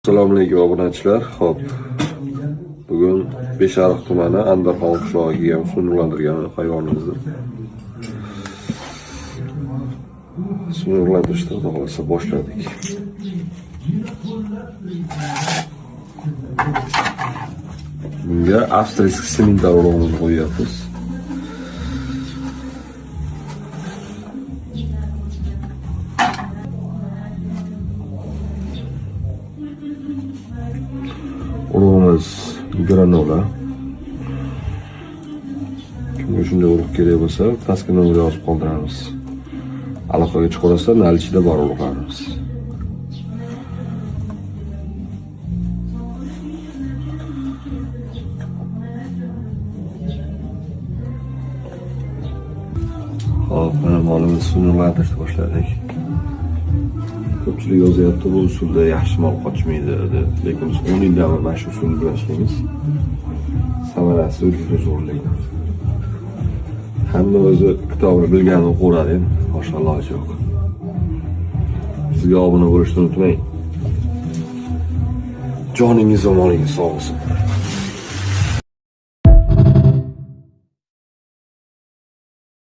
Assalomu alaykum obunachilar. Xo'p. Bugun Beshariq tumani Andarxon qishlog'iga kelgan suv nurlantirgan hayvonimizni suv nurlantirishni xudo xolasa boshladik. Bunga avstriyskiy sementar urug'ini qo'yyapmiz. Urug'imiz granola. Kimga shunday urug' kerak bo'lsa, pastga nomer yozib qoldiramiz. Aloqaga chiqarsa, nalichida bor urug'larimiz. Hop, mana molimiz suvlantirishni boshladik. Ko'pchilik yozyapti, bu usulda yaxshi mol qochmaydi deb. Lekin biz 10 yildan beri mana shu usul bilan ishlaymiz. Samarasi juda zo'rlaydi. Hamma o'zi kitobni bilgani o'qiradi, mashalloh yo'q. Sizga obuna bo'lishni unutmang. Joningiz va molingiz sog' bo'lsin.